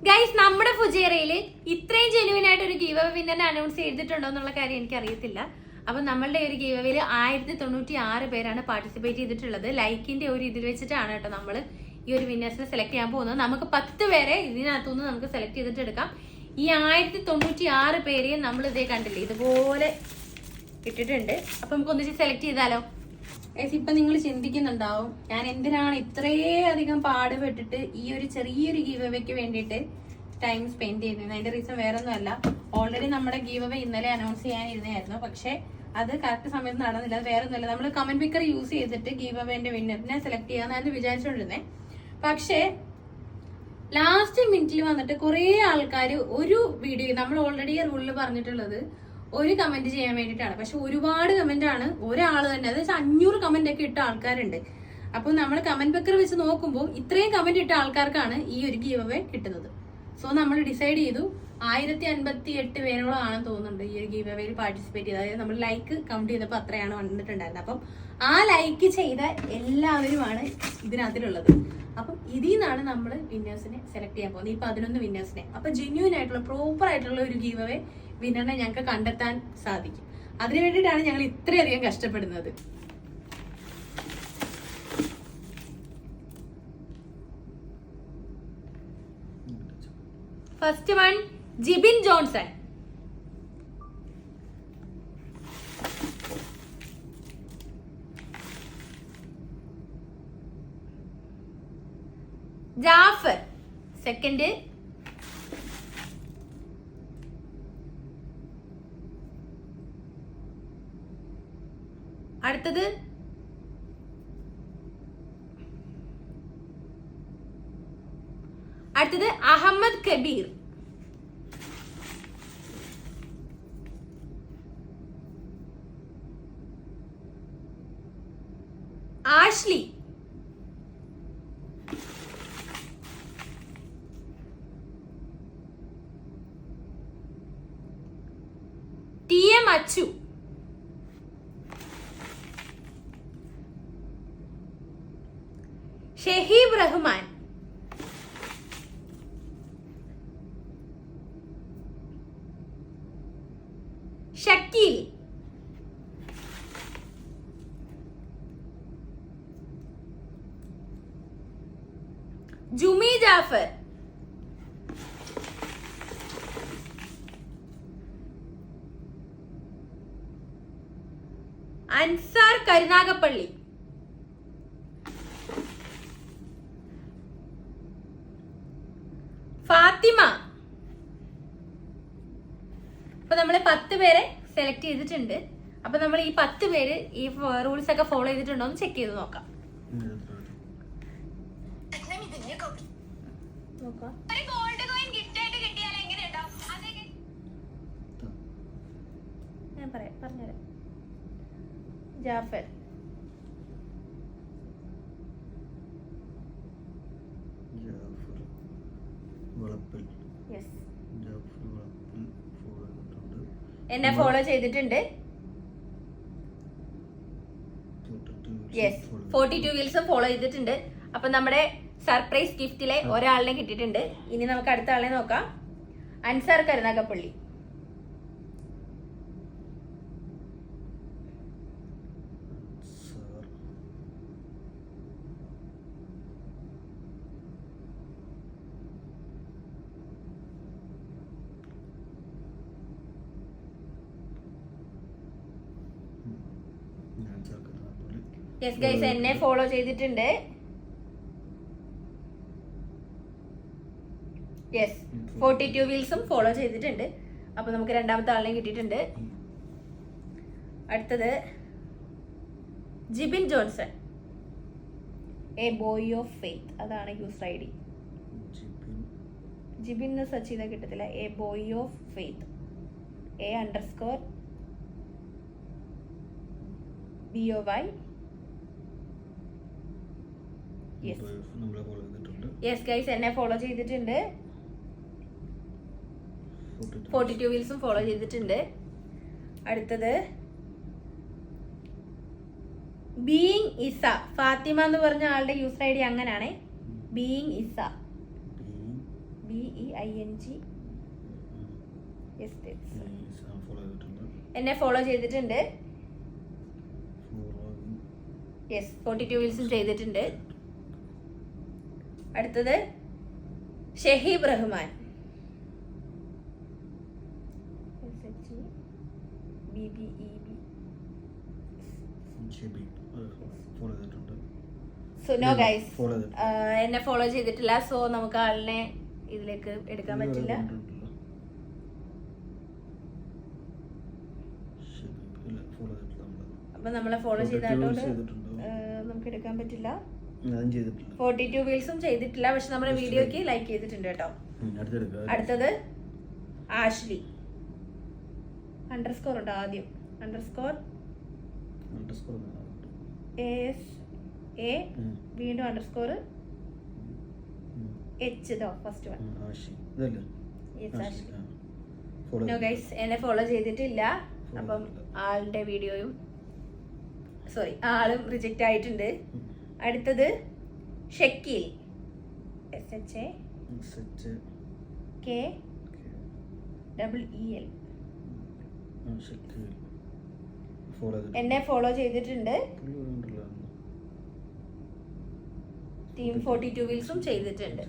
Guys, നമ്മുടെ ഫുജേറയില് ഇത്രയും genuine ആയിട്ട് ഒരു ഗീവ് അവേ വിന്നറിനെ അനൗൺസ് ചെയ്തിട്ടുണ്ടോ എന്നുള്ള കാര്യം എനിക്ക് അറിയത്തില്ല. അപ്പൊ നമ്മളുടെ ഒരു ഗീവ് അവേയിൽ 1096 പേരാണ് പാർട്ടിസിപ്പേറ്റ് ചെയ്തിട്ടുള്ളത്. ലൈക്കിന്റെ ഒരു ഇതിൽ വെച്ചിട്ടാണ് കേട്ടോ നമ്മൾ ഈ ഒരു വിന്നേഴ്സിനെ സെലക്ട് ചെയ്യാൻ പോകുന്നത്. നമുക്ക് 10 പേരെ ഇതിനകത്തുനിന്ന് നമുക്ക് സെലക്ട് ചെയ്തിട്ട് എടുക്കാം. ഈ 1096 പേരെയും നമ്മൾ ഇതേ കണ്ടില്ലേ, ഇതുപോലെ ഇട്ടിട്ടുണ്ട്. അപ്പൊ നമുക്ക് ഒന്നിച്ച് സെലക്ട് ചെയ്താലോ? ഇപ്പൊ നിങ്ങൾ ചിന്തിക്കുന്നുണ്ടാവും, ഞാൻ എന്തിനാണ് ഇത്രയധികം പാടുപെട്ടിട്ട് ഈ ഒരു ചെറിയൊരു ഗീവ് അവേക്ക് വേണ്ടിയിട്ട് ടൈം സ്പെൻഡ് ചെയ്യുന്നത്. അതിന്റെ റീസൺ വേറെ ഒന്നുമല്ല, ഓൾറെഡി നമ്മുടെ ഗീവ് അവേ ഇന്നലെ അനൗൺസ് ചെയ്യാനിരുന്നായിരുന്നു. പക്ഷെ അത് കറക്റ്റ് സമയത്ത് നടന്നില്ല. അത് വേറെ ഒന്നുമല്ല, നമ്മൾ കമന്റ് പിക്കർ യൂസ് ചെയ്തിട്ട് ഗീവ് അവേന്റെ വിന്നറിനെ സെലക്ട് ചെയ്യാന്നായിരുന്നു വിചാരിച്ചോണ്ടിരുന്നേ. പക്ഷെ ലാസ്റ്റ് മിനിറ്റിൽ വന്നിട്ട് കുറെ ആൾക്കാർ ഒരു വീഡിയോ, നമ്മൾ ഓൾറെഡി റൂളിൽ പറഞ്ഞിട്ടുള്ളത് ഒരു കമന്റ് ചെയ്യാൻ വേണ്ടിയിട്ടാണ്. പക്ഷെ ഒരുപാട് കമന്റ് ആണ് ഒരാൾ തന്നെ, അതായത് 500 കമന്റ് ഒക്കെ ഇട്ട ആൾക്കാരുണ്ട്. അപ്പൊ നമ്മൾ കമന്റ് പിക്കർ വെച്ച് നോക്കുമ്പോൾ ഇത്രയും കമന്റ് ഇട്ട ആൾക്കാർക്കാണ് ഈ ഒരു ഗീവ് അവേ കിട്ടുന്നത്. സോ നമ്മൾ ഡിസൈഡ് ചെയ്തു 1058 പേരോളം ആണെന്ന് തോന്നുന്നുണ്ട് ഈ ഒരു ഗീവ് അവേയിൽ പാർട്ടിസിപ്പേറ്റ് ചെയ്തത്. അതായത് നമ്മൾ ലൈക്ക് കൗണ്ട് ചെയ്തപ്പോൾ അത്രയാണ് വന്നിട്ടുണ്ടായിരുന്നത്. അപ്പം ആ ലൈക്ക് ചെയ്ത എല്ലാവരുമാണ് ഇതിനകത്തിലുള്ളത്. അപ്പം ഇതിൽ നിന്നാണ് നമ്മൾ വിന്നേഴ്സിനെ സെലക്ട് ചെയ്യാൻ പോകുന്നത്, ഈ 11 വിന്നേഴ്സിനെ. അപ്പൊ ജെന്യൂൻ ആയിട്ടുള്ള പ്രോപ്പർ ആയിട്ടുള്ള ഒരു ഗീവ് അവേ വിന്നറിനെ ഞങ്ങൾക്ക് കണ്ടെത്താൻ സാധിക്കും. അതിനു വേണ്ടിയിട്ടാണ് ഞങ്ങൾ ഇത്രയധികം കഷ്ടപ്പെടുന്നത്. First one, Jibin Johnson. Jafar second. അടുത്തത് അഹമ്മദ് കബീർ. ആഷ്ലി. TM അച്ചു. ഷഹീബ് റഹ്മാൻ. ഷക്കീൽ. ജുമി ജാഫർ. അൻസാർ കരുനാഗപ്പള്ളി. ഫാത്തിമ. അപ്പൊ നമ്മള് 10 പേരെ സെലക്ട് ചെയ്തിട്ടുണ്ട്. അപ്പൊ നമ്മൾ ഈ 10 പേര് ഈ റൂൾസ് ഒക്കെ ഫോളോ ചെയ്തിട്ടുണ്ടോ എന്ന് ചെക്ക് ചെയ്ത് നോക്കാം. ഞാൻ പറഞ്ഞുതരാം. ജാഫർ, എന്നെ ഫോളോ ചെയ്തിട്ടുണ്ട്. യെസ്, 42 വീൽസും ഫോളോ ചെയ്തിട്ടുണ്ട്. അപ്പൊ നമ്മുടെ സർപ്രൈസ് ഗിഫ്റ്റിലെ ഒരാളിനെ കിട്ടിയിട്ടുണ്ട്. ഇനി നമുക്ക് അടുത്ത ആളെ നോക്കാം. അൻസാർ കരുനാഗപ്പള്ളി. യെസ് ഗൈസ്, എന്നെ ഫോളോ ചെയ്തിട്ടുണ്ട്. യെസ്, 42 വീൽസും ഫോളോ ചെയ്തിട്ടുണ്ട്. അപ്പൊ നമുക്ക് രണ്ടാമത്തെ ആളിനെ കിട്ടിയിട്ടുണ്ട്. അടുത്തത് Jibin Johnson. A boy of faith, അതാണ് യൂസർ ID. ജിബിൻ സെർച്ച് ചെയ്താൽ കിട്ടത്തില്ല. A boy of faith, A_BOY. Yes guys, എന്നെ ഫോളോ ചെയ്തിട്ടുണ്ട്. 42 വീൽസും ഫോളോ ചെയ്തിട്ടുണ്ട്. അടുത്തത് ബീയിങ് ഇസ. ഫാത്തിമ എന്ന് പറഞ്ഞ ആളുടെ യൂസർ ID അങ്ങനെയാണ്, ബീയിങ് ഇസ. DEING. ഫോളോ ചെയ്തിട്ടുണ്ട്. എന്നെ ഫോളോ ചെയ്തിട്ടുണ്ട്. യെസ് 42 വീൽസും ചെയ്തിട്ടുണ്ട്. അടുത്തത് ഷഹീബ് റഹ്മാൻ. ഫോളോ ചെയ്തിട്ടുണ്ട്. സോ നോ ഗൈസ്, എന്നെ ഫോളോ ചെയ്തിട്ടില്ല. സോ നമുക്ക് ആളിനെ ഇതിലേക്ക് എടുക്കാൻ പറ്റില്ല. അപ്പൊ നമ്മളെ ഫോളോ ചെയ്തോണ്ട് നമുക്ക് എടുക്കാൻ പറ്റില്ല. 42 വീൽസും ചെയ്തിട്ടില്ല, പക്ഷെ നമ്മുടെ വീഡിയോക്ക് ലൈക്ക് ചെയ്തിട്ടുണ്ട് കേട്ടോ. അടുത്തത് ആഷ്ലി. അണ്ടർസ്കോർ ഉണ്ട് ആദ്യം. അണ്ടർസ്കോർ ASA വീണ്ടും അണ്ടർസ്കോർ H ദോ ഫസ്റ്റ് വൺ. നോ ഗൈസ്, എന്നെ ഫോളോ ചെയ്തിട്ടില്ല. അപ്പം ആളുടെ വീഡിയോയും ആളും റിജക്റ്റ് ആയിട്ടുണ്ട്. അടുത്തത് ഷക്കീൽ. SHAKEEL. എന്നെ ഫോളോ ചെയ്തിട്ടുണ്ട്. ടീം 42 വീൽസും ചെയ്തിട്ടുണ്ട്.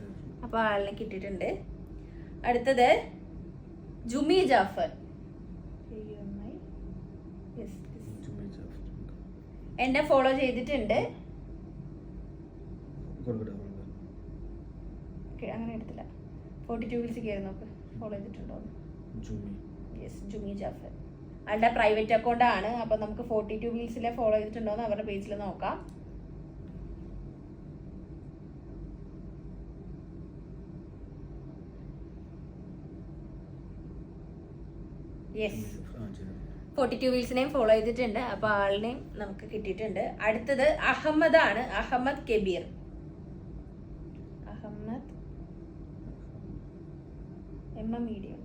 അപ്പൊ ആളിനെ കിട്ടിയിട്ടുണ്ട്. അടുത്തത് ജുമി ജാഫർ. എന്നെ ഫോളോ ചെയ്തിട്ടുണ്ട്. അങ്ങനെ എടുത്തില്ല. 42 വീൽസ് കയറി നോക്ക്, ഫോളോ ചെയ്തിട്ടുണ്ടോ? യെസ്, ജുമി ജാഫർ. ആളുടെ പ്രൈവറ്റ് അക്കൗണ്ട് ആണ്. അപ്പൊ നമുക്ക് 42 വീൽസിലെ ഫോളോ ചെയ്തിട്ടുണ്ടോ എന്ന് അവരുടെ പേജിൽ നോക്കാം. യെസ്, 42 വീൽസിനെയും ഫോളോ ചെയ്തിട്ടുണ്ട്. അപ്പൊ ആളിനെയും നമുക്ക് കിട്ടിയിട്ടുണ്ട്. അടുത്തത് അഹമ്മദ് ആണ്. അഹമ്മദ് കബീർ. അഹമ്മദ് മീഡിയ ഉണ്ട്.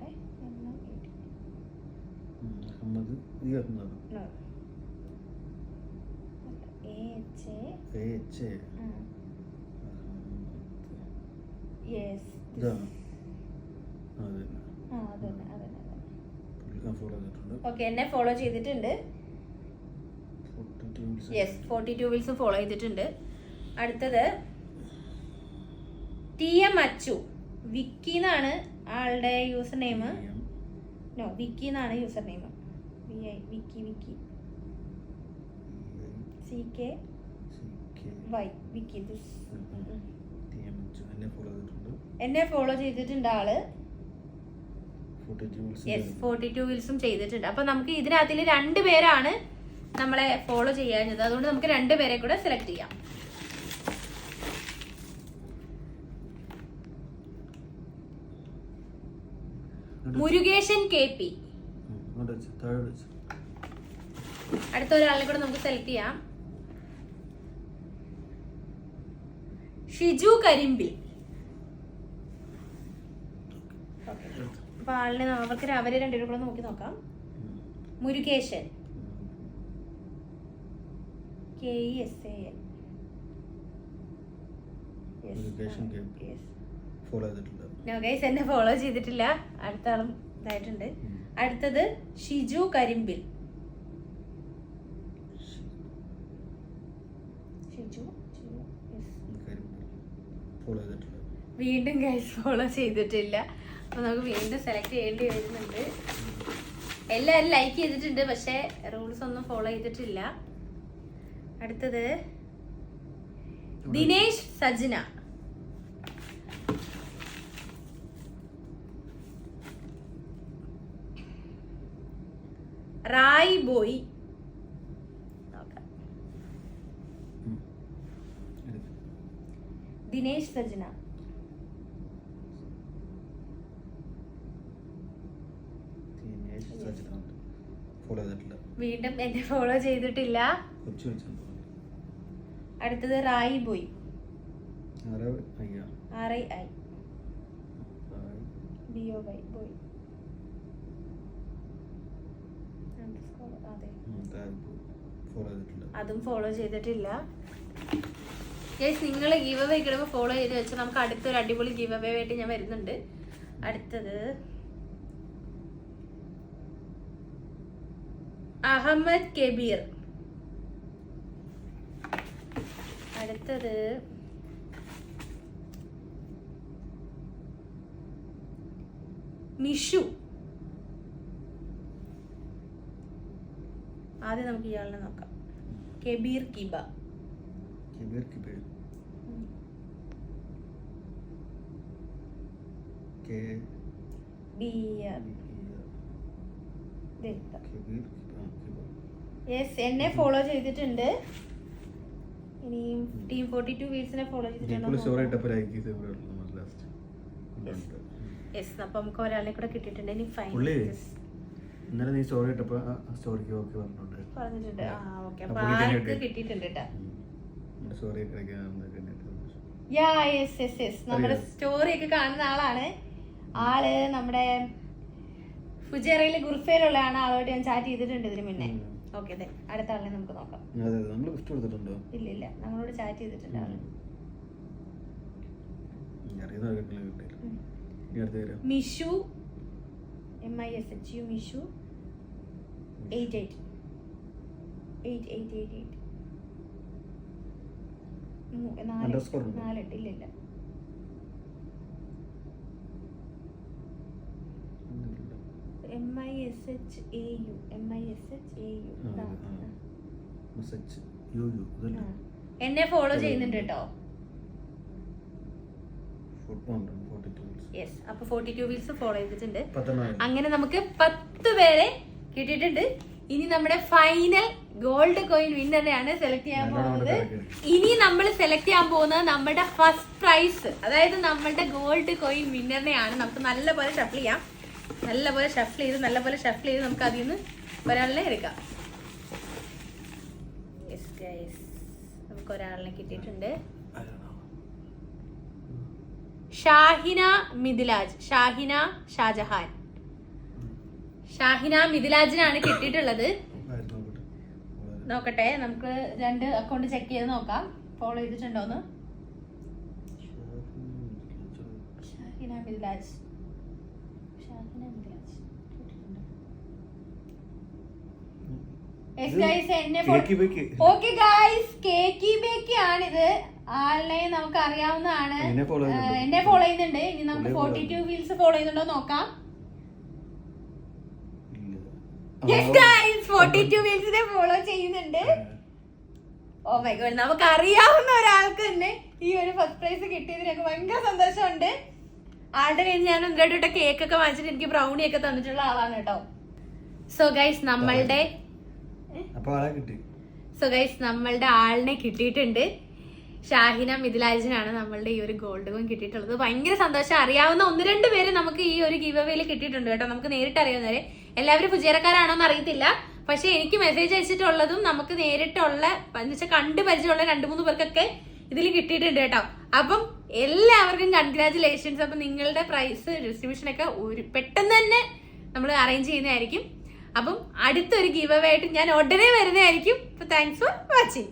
ഓക്കെ, എന്നെ ഫോളോ ചെയ്തിട്ടുണ്ട്. യെസ്, 42 വീൽസ് ഫോളോ ചെയ്തിട്ടുണ്ട്. അടുത്തത് TM അച്ചു. വിക്കി എന്നാണ് ആളുടെ യൂസർ നെയിം. നോ, വിക്കി എന്നാണ് യൂസർ നെയിം. വിക്കി CKY വിക്കി. എന്നെ ഫോളോ ചെയ്തിട്ടുണ്ട് ആള്. യെസ്, 42 വീൽസും ചെയ്തിട്ടുണ്ട്. അപ്പൊ നമുക്ക് ഇതിനകത്തിൽ 2 പേരാണ് നമ്മളെ ഫോളോ ചെയ്യാഞ്ഞത്. അതുകൊണ്ട് നമുക്ക് 2 പേരെ കൂടെ സെലക്ട് ചെയ്യാം. മുരുകേശൻ KP. അടുത്ത ഒരാളെ കൂടെ നമുക്ക് സെലക്ട് ചെയ്യാം. ഷിജു കരിമ്പിൽ. അപ്പൊ ആളിനെ അവര് 2 പേരും കൂടെ നോക്കി നോക്കാം. മുരുകേശൻ KESAN. എന്നെ ഫോളോ ചെയ്തിട്ടില്ല. അടുത്ത ആളും ഇതായിട്ടുണ്ട്. അടുത്തത് ഷിജു കരിമ്പിൽ. വീണ്ടും ഗൈസ് ഫോളോ ചെയ്തിട്ടില്ല. അപ്പൊ നമുക്ക് വീണ്ടും സെലക്ട് ചെയ്യേണ്ടി വരുന്നുണ്ട്. എല്ലാവരും ലൈക്ക് ചെയ്തിട്ടുണ്ട്, പക്ഷെ റൂൾസ് ഒന്നും ഫോളോ ചെയ്തിട്ടില്ല. അടുത്തത് ദിനേശ് സജ്ന. റായ് ബോയ്. ദിനേശ് സജ്ന. വീണ്ടും എന്നെ ഫോളോ ചെയ്തിട്ടില്ല. അടുത്തത് റായി ബോയ്. RII BOY boy. അതും ഫോളോ ചെയ്തിട്ടില്ല. ഗൈസ് നിങ്ങൾ ഗീവ് അവേ കിടുമ്പോൾ ഫോളോ ചെയ്ത് വെച്ചാൽ നമുക്ക് അടുത്തൊരു അടിപൊളി ഗീവ് അവേ ആയിട്ട് ഞാൻ വരുന്നുണ്ട്. അടുത്തത് അഹമ്മദ് കബീർ. അടുത്തത് മിഷു. ആദ്യം നമുക്ക് ഇയാളിനെ നോക്കാം. കബീർ കിബ. കിബീർ കിബീർ കെ ബിയർ. കിബീർ യെസ്, എന്നെ ഫോളോ ചെയ്തിട്ടുണ്ട്. ഇനിയും ടീം 42 വീൽസിനെ ഫോളോ ചെയ്തിട്ടുണ്ടോ? യെസ്, അപ്പൊ നമുക്ക് ഒരാളെ കൂടെ കിട്ടിയിട്ടുണ്ട്. ഇനി ഇന്നലെ നീ സ്റ്റോറി ഇട്ടപ്പോ സ്റ്റോറിക്ക് ഓക്കെ പറഞ്ഞിട്ടുണ്ട്. ആ ഓക്കെ, അപ്പൊ ആൾക്ക് കിട്ടിയിട്ടുണ്ട് കേട്ടോ. നമ്മുടെ സ്റ്റോറി ഒക്കെ കാണുന്ന ആളാണ്. ആള് നമ്മുടെ ഫുജേറയിലെ ഗുർഫയിലുള്ളതാണ്. ആളോട് ഞാൻ ചാറ്റ് ചെയ്തിട്ടുണ്ട് ഇതിന് മുന്നേ. ഓക്കെ, അതെ, അടുത്ത ആളിനെ നമുക്ക് നോക്കാം. ഇല്ല ഇല്ല, നമ്മളോട് ചാറ്റ് ചെയ്തിട്ടുണ്ട് ആള്. മിഷു, MISHU, മിഷു 88 4 ഇല്ല ഇല്ല. എന്നെ ഫോളോ ചെയ്യുന്നുണ്ട് കേട്ടോ. യെസ്, അപ്പൊ 42 വീൽസ് ഫോളോ ചെയ്തിട്ടുണ്ട്. അങ്ങനെ നമുക്ക് 10 പേരെ കിട്ടിയിട്ടുണ്ട്. ഇനി നമ്മുടെ ഫൈനൽ ഗോൾഡ് കോയിൻ വിന്നറിനെയാണ് സെലക്ട് ചെയ്യാൻ പോകുന്നത്. ഇനി നമ്മൾ സെലക്ട് ചെയ്യാൻ പോകുന്നത് നമ്മുടെ ഫസ്റ്റ് പ്രൈസ്, അതായത് നമ്മളുടെ ഗോൾഡ് കോയിൻ വിന്നറിനെയാണ്. നമുക്ക് നല്ലപോലെ ഷഫിൾ ചെയ്യാം. നല്ലപോലെ ഷഫിൾ ചെയ്ത് നമുക്ക് അതിൽ നിന്ന് ഒരാളിനെ എടുക്കാം. യെസ് ഗൈസ്, നമുക്ക് ഒരാളിനെ കിട്ടിയിട്ടുണ്ട്. ഷാഹിന മിദിലാജ്, ഷാഹിന ഷാജഹാൻ. ഷാഹിന മിദിലാജിനാണ് കിട്ടിയിട്ടുള്ളത്. നോക്കട്ടെ, നമുക്ക് 2 അക്കൗണ്ട് ചെക്ക് ചെയ്ത് നോക്കാം ഫോളോ ചെയ്തിട്ടുണ്ടോന്ന്. Shahina Midhilaj. Okay guys, cakey bakey ആണിത്. ആളിനെ നമുക്ക് അറിയാവുന്നതാണ്. എന്നെ ഫോളോ ചെയ്യുന്നുണ്ട്. ഇനി നമുക്ക് 42 വീൽസ് ഫോളോ ചെയ്യുന്നുണ്ടോ നോക്കാം. യെസ് ഗൈസ്, 42 വീൽസിനെ ഫോളോ ചെയ്യുന്നുണ്ട്. ഓ മൈ ഗോഡ്, നമുക്ക് അറിയാവുന്ന ഒരാൾക്ക് തന്നെ ഈ ഒരു ഫസ്റ്റ് പ്രൈസ് കിട്ടിയതിനൊക്കെ ഭയങ്കര സന്തോഷമുണ്ട്. ആളുടെ കയ്യിൽ ഞാൻ 1-2 കേക്ക് ഒക്കെ വാങ്ങിച്ചിട്ട് എനിക്ക് ബ്രൗണി ഒക്കെ തന്നിട്ടുള്ള ആളാണ് കേട്ടോ. സോ ഗൈസ്, നമ്മളുടെ ആളിനെ കിട്ടിയിട്ടുണ്ട്. ഷാഹിന മിദിലാജിനാണ് നമ്മളുടെ ഈ ഒരു ഗോൾഡ് കോയിൻ കിട്ടിയിട്ടുള്ളത്. ഭയങ്കര സന്തോഷം. അറിയാവുന്ന 1-2 പേര് നമുക്ക് ഈ ഒരു ഗീവ് അവേയിൽ കിട്ടിയിട്ടുണ്ട് കേട്ടോ. നമുക്ക് നേരിട്ട് അറിയാവുന്നവരെ. എല്ലാവരും ഫുജേറക്കാരാണോന്ന് അറിയത്തില്ല, പക്ഷെ എനിക്ക് മെസ്സേജ് അയച്ചിട്ടുള്ളതും നമുക്ക് നേരിട്ടുള്ള കണ്ടു പരിചയമുള്ള 2-3 പേർക്കൊക്കെ ഇതിൽ കിട്ടിയിട്ടുണ്ട് കേട്ടോ. അപ്പം എല്ലാവർക്കും കൺഗ്രാറ്റുലേഷൻസ്. അപ്പം നിങ്ങളുടെ പ്രൈസ് ഡിസ്ട്രിബ്യൂഷൻ ഒക്കെ പെട്ടെന്ന് തന്നെ നമ്മൾ അറേഞ്ച് ചെയ്യുന്നതായിരിക്കും. അപ്പം അടുത്തൊരു ഗീവ് അവേ ആയിട്ട് ഞാൻ ഉടനെ വരുന്നതായിരിക്കും. Thanks for watching.